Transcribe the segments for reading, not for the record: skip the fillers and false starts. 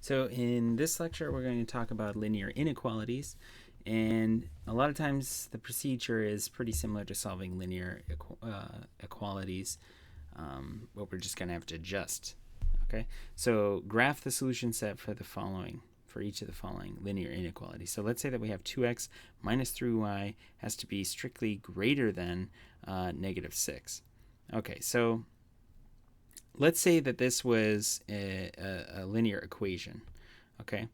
So in this lecture, we're going to talk about linear inequalities. And a lot of times the procedure is pretty similar to solving linear equalities, but we're just going to have to adjust. Okay, so graph the solution set for each of the following linear inequalities. So let's say that we have 2x minus 3y has to be strictly greater than negative 6. Okay, so let's say that this was a linear equation. Okay,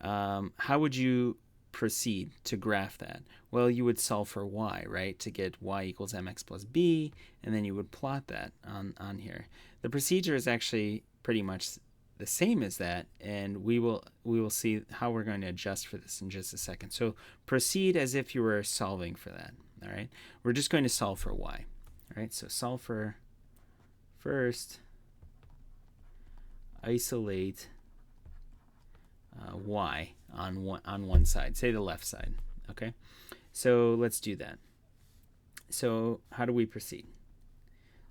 how would you proceed to graph that? Well, you would solve for y, right, to get y equals mx plus b, and then you would plot that on here. The procedure is actually pretty much the same as that, and we will see how we're going to adjust for this in just a second. So proceed as if you were solving for that. All right, we're just going to solve for y. All right, so solve for first, isolate y on one side, say the left side. Okay, so let's do that. So how do we proceed?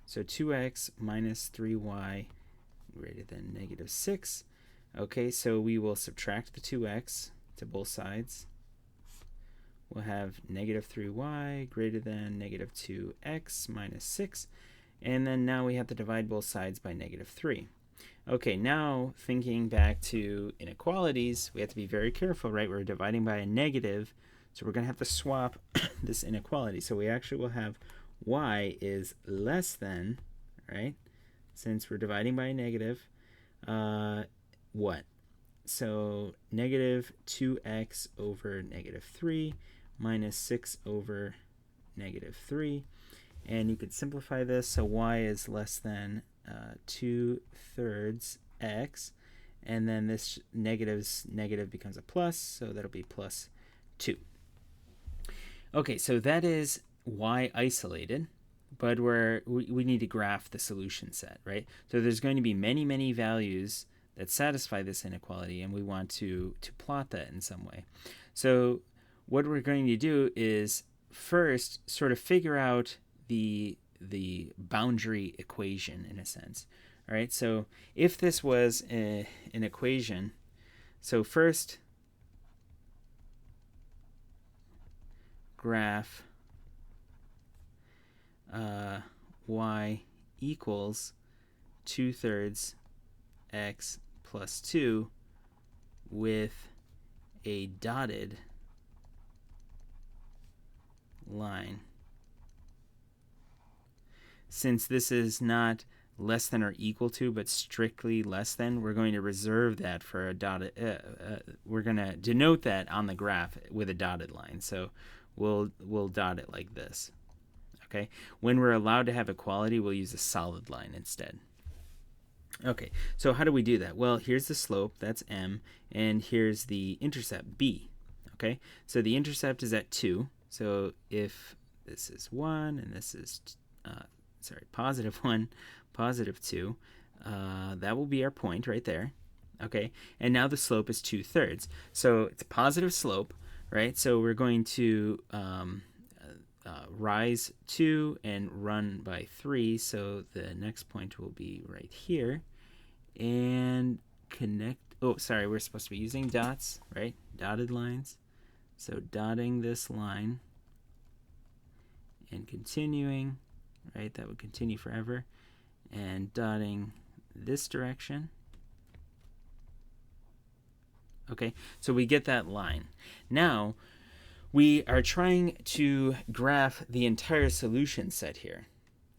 So 2x minus 3y greater than negative 6. Okay, so we will subtract the 2x to both sides. We'll have negative 3y greater than negative 2x minus 6. And then now we have to divide both sides by negative 3. Okay, now thinking back to inequalities, we have to be very careful, right? We're dividing by a negative, so we're going to have to swap this inequality. So we actually will have y is less than, right? Since we're dividing by a negative, what? So negative 2x over negative 3 minus 6 over negative 3. And you could simplify this, so y is less than 2/3 x, and then this negative becomes a plus, so that'll be plus 2. Okay, so that is y isolated, but we need to graph the solution set, right? So there's going to be many values that satisfy this inequality, and we want to plot that in some way. So what we're going to do is first sort of figure out the boundary equation in a sense. All right, so if this was an equation, so first graph y equals 2/3 x plus 2 with a dotted line. Since this is not less than or equal to, but strictly less than, we're going to reserve that for a dotted, we're going to denote that on the graph with a dotted line. So we'll dot it like this. Okay, when we're allowed to have equality, we'll use a solid line instead. Okay, so how do we do that? Well, here's the slope, that's m, and here's the intercept, b. Okay, so the intercept is at 2. So if this is 1 and this is positive 1, positive 2, that will be our point right there. Okay, and now the slope is 2/3. So it's a positive slope, right? So we're going to rise 2 and run by 3. So the next point will be right here. And connect. Oh, sorry, we're supposed to be using dots, right? Dotted lines. So dotting this line and continuing, right? That would continue forever. And dotting this direction. Okay, so we get that line. Now, we are trying to graph the entire solution set here.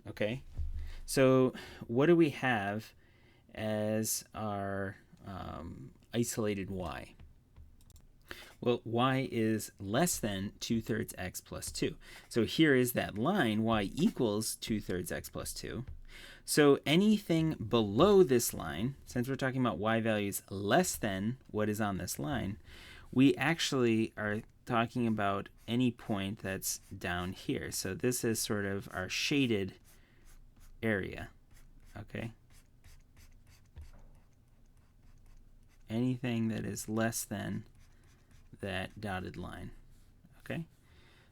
Okay, so what do we have as our isolated y? Well, y is less than 2/3 x plus 2. So here is that line, y equals 2/3 x plus 2. So anything below this line, since we're talking about y values less than what is on this line, we actually are talking about any point that's down here. So this is sort of our shaded area. Okay, anything that is less than that dotted line. Okay,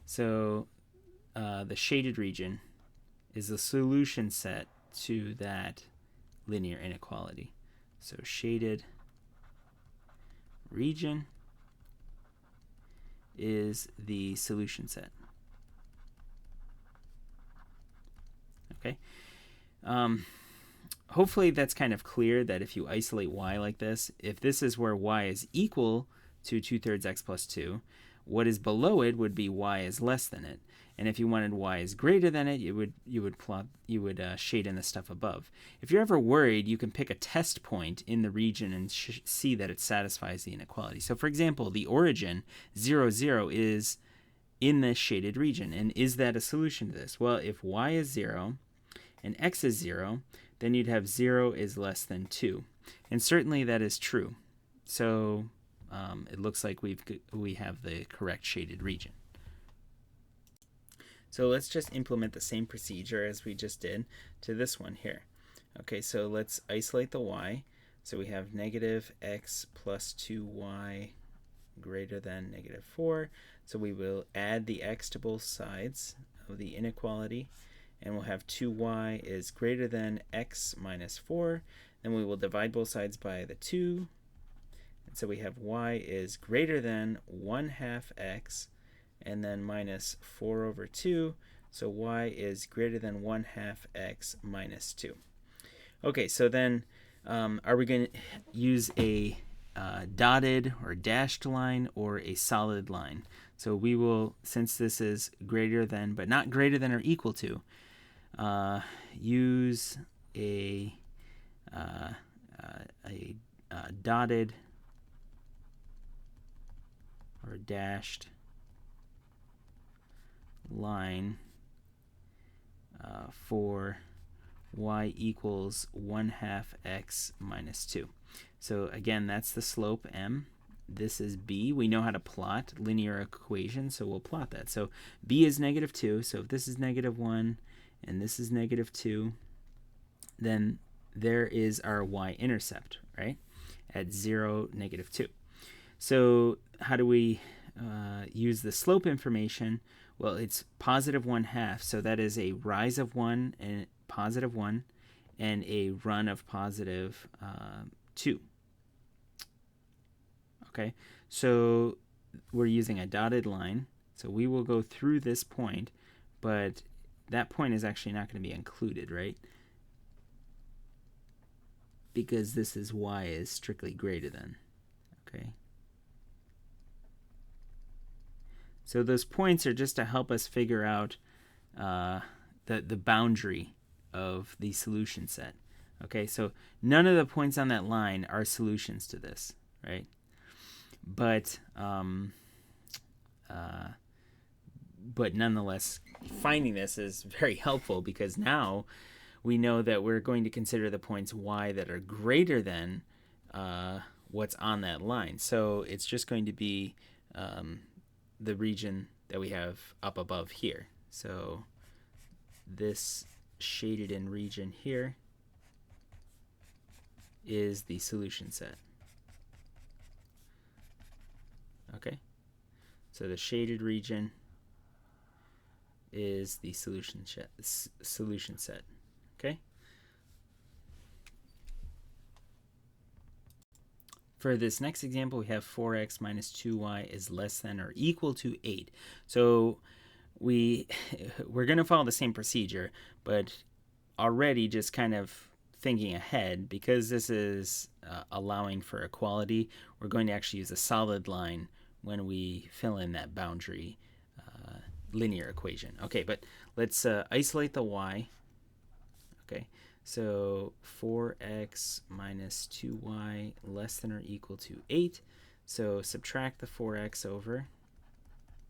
so the shaded region is the solution set to that linear inequality. So shaded region is the solution set. Okay. Hopefully that's kind of clear that if you isolate y like this, if this is where y is equal to 2/3 x plus 2, what is below it would be y is less than it. And if you wanted y is greater than it, you would shade in the stuff above. If you're ever worried, you can pick a test point in the region and see that it satisfies the inequality. So for example, the origin 0, 0 is in this shaded region. And is that a solution to this? Well, if y is 0 and x is 0, then you'd have 0 is less than 2. And certainly that is true. So it looks like we have the correct shaded region. So let's just implement the same procedure as we just did to this one here. Okay, so let's isolate the y. So we have negative x plus 2y greater than negative 4. So we will add the x to both sides of the inequality, and we'll have 2y is greater than x minus 4. Then we will divide both sides by the 2. And so we have y is greater than 1/2 x, and then minus 4 over 2. So y is greater than 1/2 x minus 2. Okay, so then are we going to use a dotted or dashed line or a solid line? So we will, since this is greater than but not greater than or equal to, use a dotted or dashed line for y equals 1/2 x minus 2. So again, that's the slope m. This is b. We know how to plot linear equations, so we'll plot that. So b is negative 2. So if this is negative 1 and this is negative 2, then there is our y-intercept, right, at 0, negative 2. So how do we use the slope information? Well, it's positive 1/2, so that is a rise of 1 and positive 1 and a run of positive 2. Okay, so we're using a dotted line, so we will go through this point, but that point is actually not going to be included, right? Because this is y is strictly greater than, okay? So those points are just to help us figure out the boundary of the solution set. Okay, so none of the points on that line are solutions to this, right? But nonetheless, finding this is very helpful because now we know that we're going to consider the points y that are greater than what's on that line. So it's just going to be the region that we have up above here. So this shaded in region here is the solution set. Okay, so the shaded region is the solution set. Okay. For this next example, we have 4x minus 2y is less than or equal to 8. So we're going to follow the same procedure, but already just kind of thinking ahead, because this is allowing for equality, we're going to actually use a solid line when we fill in that boundary linear equation. Okay, but let's isolate the y. Okay, so 4x minus 2y less than or equal to 8. So subtract the 4x over.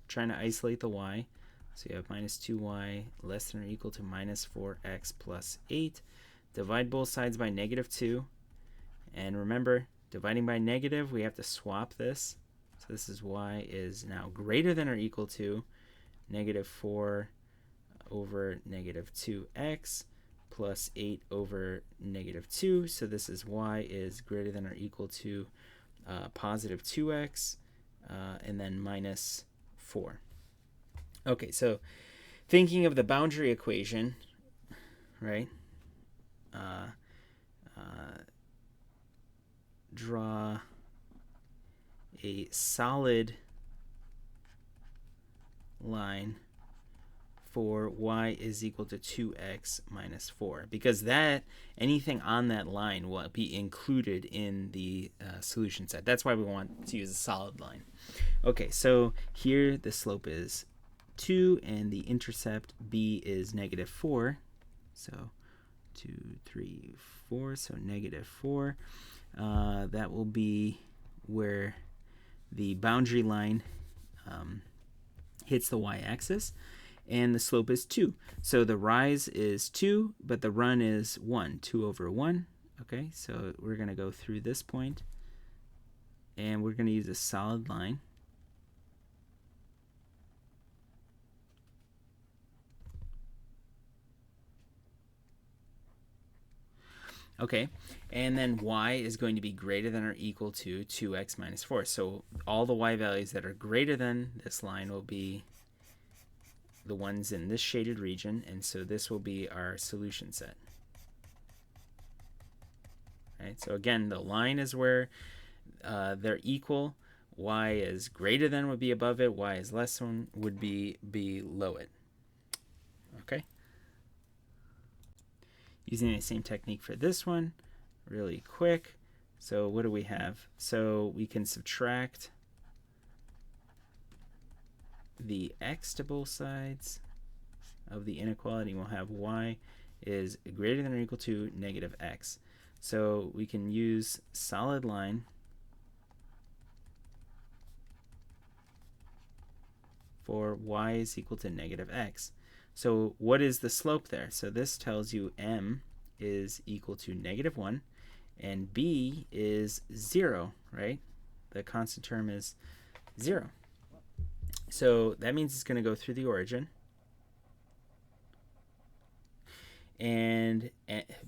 Trying to isolate the y. So you have minus 2y less than or equal to minus 4x plus 8. Divide both sides by negative 2. And remember, dividing by negative, we have to swap this. So this is y is now greater than or equal to negative 4 over negative 2x plus 8 over negative 2. So this is y is greater than or equal to positive 2x and then minus 4. Okay, so thinking of the boundary equation, right? Draw a solid line for y is equal to 2x minus 4, because that anything on that line will be included in the solution set. That's why we want to use a solid line. Okay, so here the slope is 2 and the intercept b is negative 4. So 2, 3, 4, so negative 4. That will be where the boundary line hits the y-axis, and the slope is 2. So the rise is 2, but the run is 1, 2 over 1. Okay, so we're going to go through this point, and we're going to use a solid line. Okay, and then y is going to be greater than or equal to 2x minus 4. So all the y values that are greater than this line will be the ones in this shaded region, and so this will be our solution set. Right, so again, the line is where they're equal. Y is greater than would be above it. Y is less than would be below it. Okay. Using the same technique for this one, really quick. So what do we have? So we can subtract the x to both sides of the inequality. We'll have y is greater than or equal to negative x. So we can use solid line for y is equal to negative x. So what is the slope there? So this tells you m is equal to negative 1 and b is 0, right? The constant term is 0. So that means it's going to go through the origin. And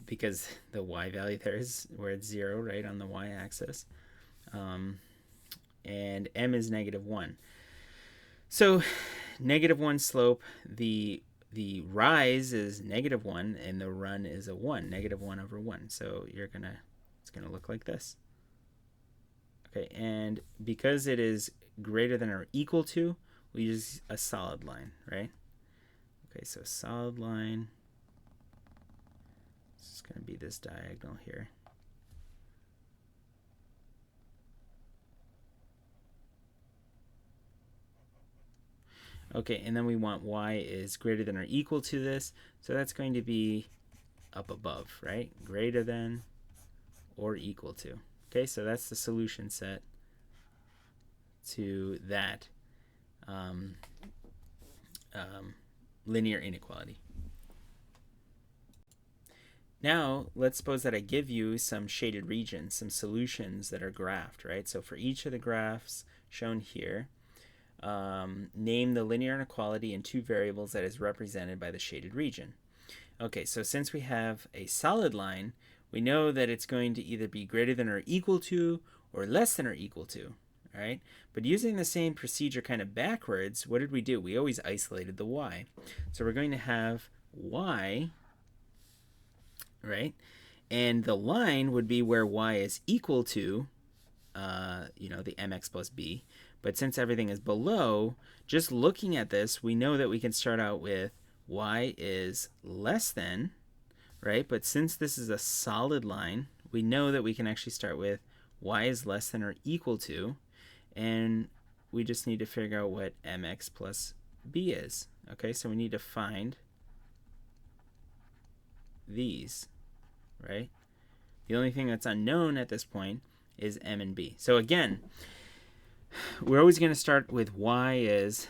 because the y value there is where it's 0, right, on the y-axis. And m is negative 1. So negative 1 slope, the rise is negative 1 and the run is a 1, negative 1 over 1. So it's gonna look like this. Okay, and because it is greater than or equal to, we use a solid line, right? Okay, so solid line, this is gonna be this diagonal here. Okay, and then we want y is greater than or equal to this, so that's going to be up above, right? Greater than or equal to. Okay, so that's the solution set to that linear inequality. Now, let's suppose that I give you some shaded regions, some solutions that are graphed, right? So for each of the graphs shown here, name the linear inequality in 2 variables that is represented by the shaded region. Okay, so since we have a solid line, we know that it's going to either be greater than or equal to or less than or equal to, right? But using the same procedure kind of backwards, what did we do? We always isolated the y. So we're going to have y, right? And the line would be where y is equal to, the mx plus b. But since everything is below, just looking at this, we know that we can start out with y is less than, right? But since this is a solid line, we know that we can actually start with y is less than or equal to, and we just need to figure out what mx plus b is. Okay, so we need to find these, right? The only thing that's unknown at this point is m and b. So again, we're always going to start with y as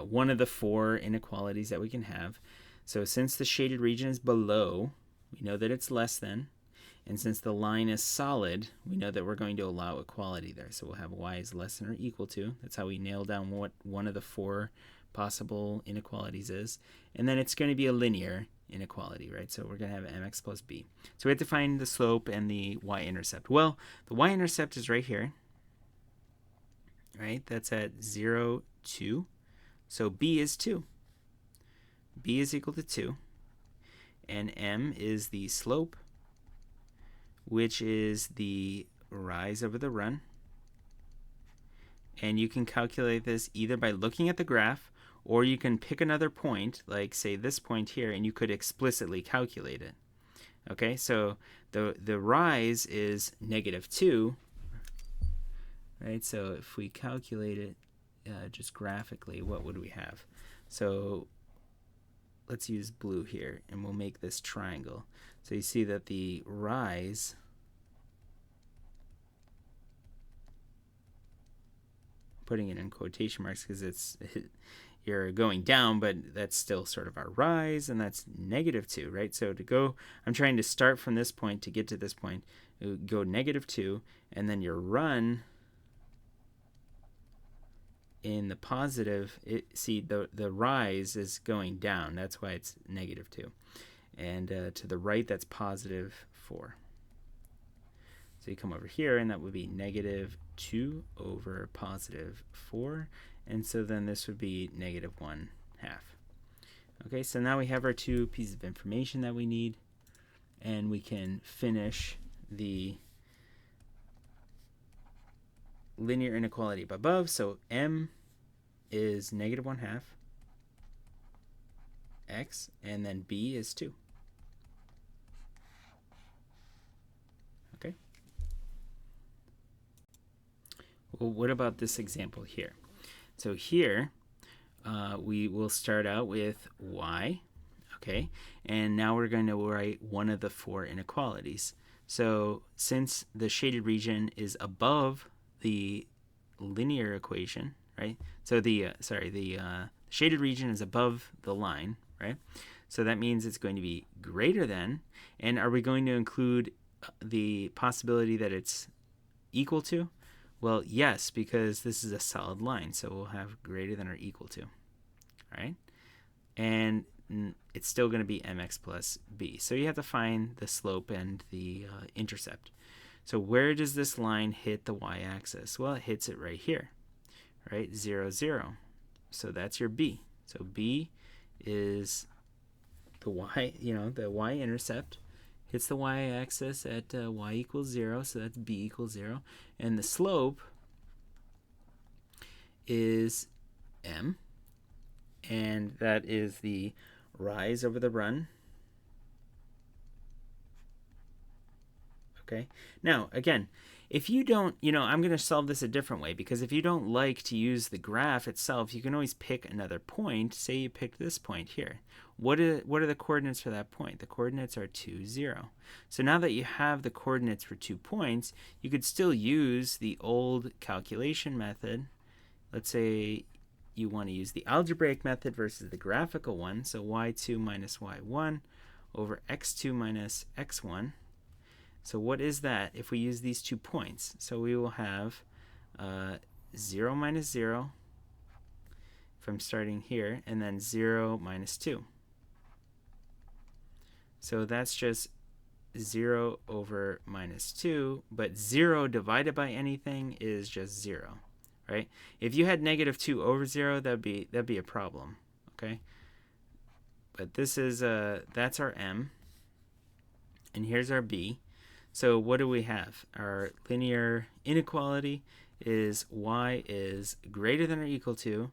one of the 4 inequalities that we can have. So since the shaded region is below, we know that it's less than. And since the line is solid, we know that we're going to allow equality there. So we'll have y is less than or equal to. That's how we nail down what one of the 4 possible inequalities is. And then it's going to be a linear inequality, right? So we're going to have mx plus b. So we have to find the slope and the y-intercept. Well, the y-intercept is right here, right? That's at 0, 2. So b is 2. B is equal to 2. And m is the slope, which is the rise over the run. And you can calculate this either by looking at the graph, or you can pick another point, like say this point here, and you could explicitly calculate it. Okay, so the rise is -2, right? So if we calculate it just graphically, what would we have? So let's use blue here, and we'll make this triangle. So you see that the rise putting it in quotation marks because you're going down, but that's still sort of our rise, and that's -2, right? So to go, I'm trying to start from this point to get to this point, go -2, and then your run in the positive, see the rise is going down, that's why it's -2, and to the right that's +4. So you come over here, and that would be -2 over +4, and so then this would be -1/2. Okay, so now we have our two pieces of information that we need, and we can finish the linear inequality up above. So m is -1/2 x, and then b is 2. Okay. Well, what about this example here? So here we will start out with y, okay, and now we're going to write one of the 4 inequalities. So since the shaded region is above the linear equation, right? So the shaded region is above the line, right? So that means it's going to be greater than, and are we going to include the possibility that it's equal to? Well, yes, because this is a solid line, so we'll have greater than or equal to, all right? And it's still going to be mx plus b. So you have to find the slope and the intercept. So where does this line hit the y-axis? Well, it hits it right here, right? 0, 0. So that's your b. So b is the y, the y-intercept. Hits the y-axis at y equals 0, so that's b equals 0. And the slope is m, and that is the rise over the run. Okay. Now, again, if you don't, I'm going to solve this a different way, because if you don't like to use the graph itself, you can always pick another point. Say you picked this point here. What are the coordinates for that point? The coordinates are 2, 0. So now that you have the coordinates for 2 points, you could still use the old calculation method. Let's say you want to use the algebraic method versus the graphical one. So y2 minus y1 over x2 minus x1. So what is that if we use these 2 points? So we will have 0 minus 0 from starting here, and then 0 minus 2. So that's just 0 over minus 2, but 0 divided by anything is just 0, right? If you had -2 over 0, that'd be a problem, okay? But this is that's our m, and here's our b. So what do we have? Our linear inequality is y is greater than or equal to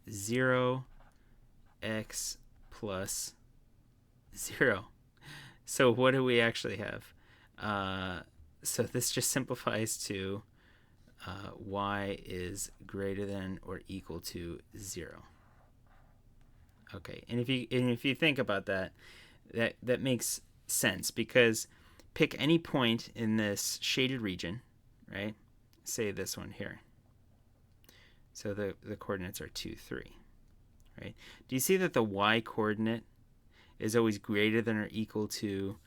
0 x plus 0. So what do we actually have? So this just simplifies to y is greater than or equal to 0. Okay, and if you think about that, that makes sense, because pick any point in this shaded region, right? Say this one here. So the coordinates are 2, 3, right? Do you see that the y coordinate is always greater than or equal to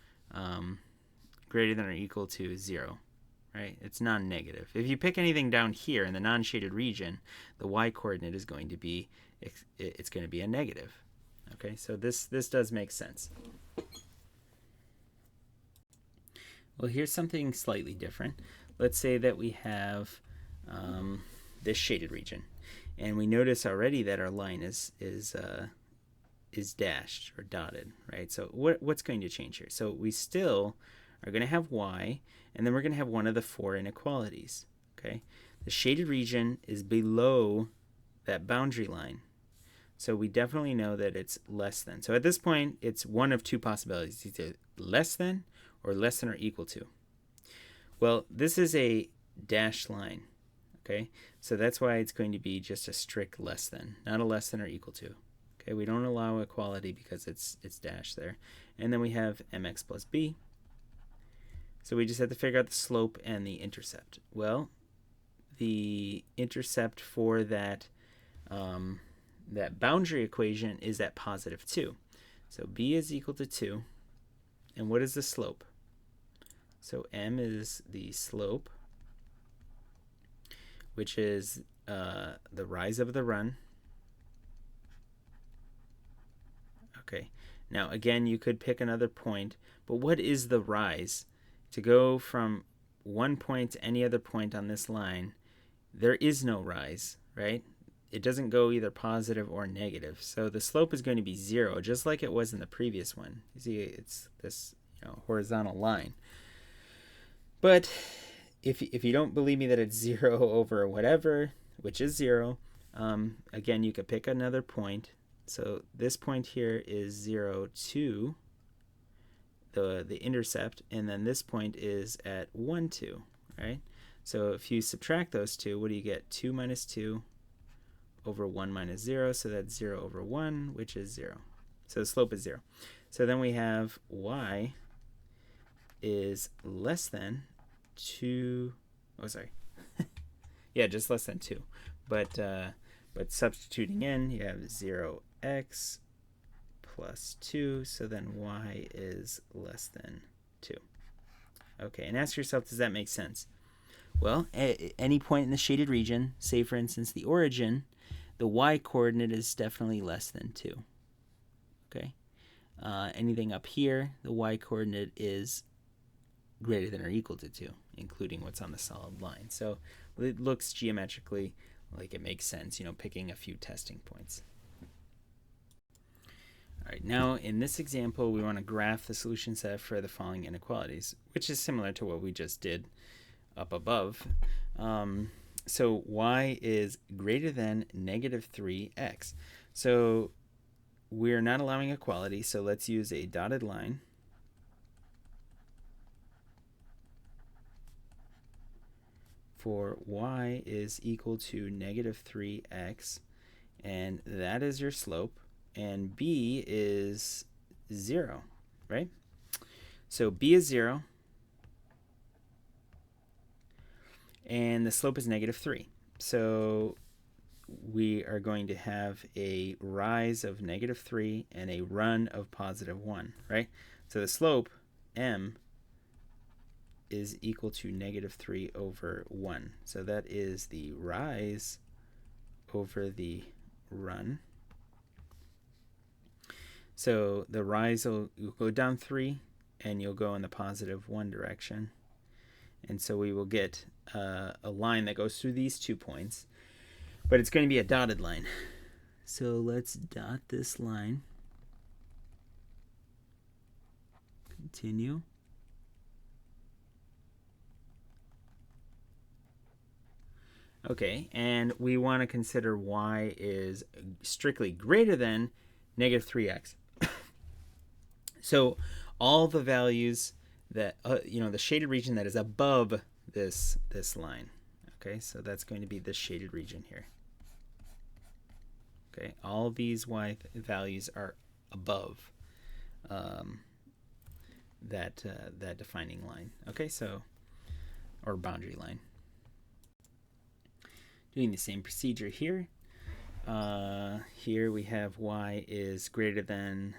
0, right? It's non-negative. If you pick anything down here in the non-shaded region, the y coordinate is going to be a negative. Okay, so this does make sense. Well, here's something slightly different. Let's say that we have this shaded region, and we notice already that our line is dashed or dotted, right? So what's going to change here? So we still are going to have y, and then we're going to have one of the 4 inequalities. Okay, the shaded region is below that boundary line. So we definitely know that it's less than. So at this point, it's one of two possibilities, either less than or less than or equal to. Well, this is a dashed line, okay? So that's why it's going to be just a strict less than, not a less than or equal to. Okay, we don't allow equality because it's dashed there. And then we have mx plus b. So we just have to figure out the slope and the intercept. Well, the intercept for that that boundary equation is at positive 2. So b is equal to 2. And what is the slope? So m is the slope, which is the rise of the run. Okay, now again, you could pick another point, but what is the rise? To go from one point to any other point on this line, there is no rise, right? It doesn't go either positive or negative. So the slope is going to be 0, just like it was in the previous one. You see, it's this horizontal line. But if you don't believe me that it's 0 over whatever, which is 0, again, you could pick another point. So this point here is 0, 2, the intercept, and then this point is at 1, 2, right? So if you subtract those two, what do you get? 2 minus 2 over 1 minus 0, so that's 0 over 1, which is 0. So the slope is 0. So then we have y is less than 2, oh sorry, yeah, just less than 2. But substituting in, you have 0x plus 2, so then y is less than 2. Okay, and ask yourself, does that make sense? Well, at any point in the shaded region, say for instance the origin, the y-coordinate is definitely less than 2. Okay, anything up here, the y-coordinate is greater than or equal to 2, including what's on the solid line. So it looks geometrically like it makes sense, picking a few testing points. All right, now in this example, we want to graph the solution set for the following inequalities, which is similar to what we just did up above. So y is greater than negative 3x. So we're not allowing equality, so let's use a dotted line. For y is equal to negative 3x, and that is your slope, and b is 0, right? So b is 0, and the slope is negative 3. So we are going to have a rise of negative 3 and a run of positive 1, right? So the slope, m, is equal to negative 3 over 1. So that is the rise over the run. So the rise will go down 3, and you'll go in the positive 1 direction. And so we will get a line that goes through these 2 points, but it's going to be a dotted line. So let's dot this line. Continue. Okay, and we want to consider y is strictly greater than negative 3x. So all the values that, the shaded region that is above this line. Okay, so that's going to be this shaded region here. Okay, all of these y values are above that defining line. Okay, so, or boundary line. Doing the same procedure here. Here we have y is greater than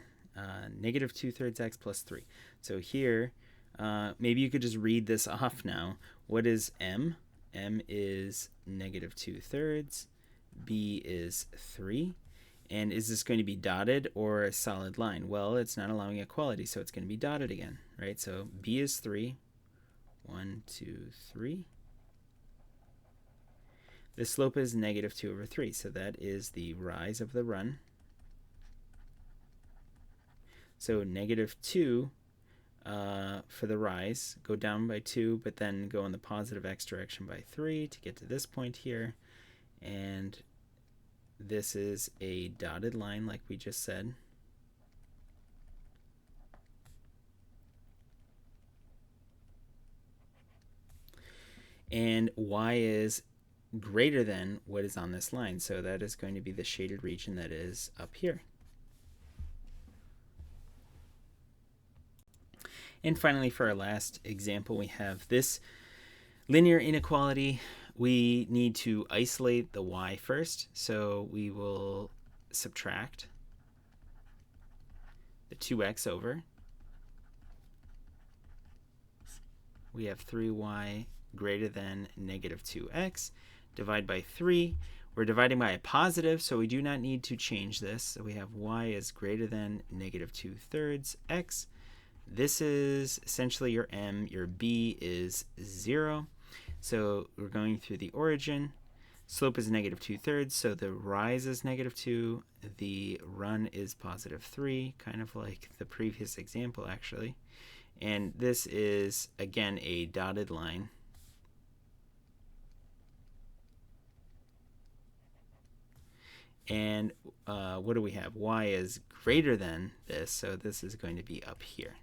negative 2/3 x plus 3. So here, maybe you could just read this off now. What is m? M is negative 2/3. B is 3. And is this going to be dotted or a solid line? Well, it's not allowing equality, so it's going to be dotted again, right? So b is 3. 1, 2, 3. The slope is negative 2 over 3, so that is the rise of the run. So negative 2 for the rise, go down by 2, but then go in the positive x direction by 3 to get to this point here. And this is a dotted line like we just said. And y is greater than what is on this line. So that is going to be the shaded region that is up here. And finally, for our last example, we have this linear inequality. We need to isolate the y first. So we will subtract the 2x over. We have 3y greater than negative 2x. Divide by 3. We're dividing by a positive, so we do not need to change this. So we have y is greater than negative 2/3 x. This is essentially your m. Your b is 0. So we're going through the origin. Slope is negative 2/3, so the rise is negative 2. The run is positive 3, kind of like the previous example, actually. And this is, again, a dotted line. And what do we have? Y is greater than this, so this is going to be up here.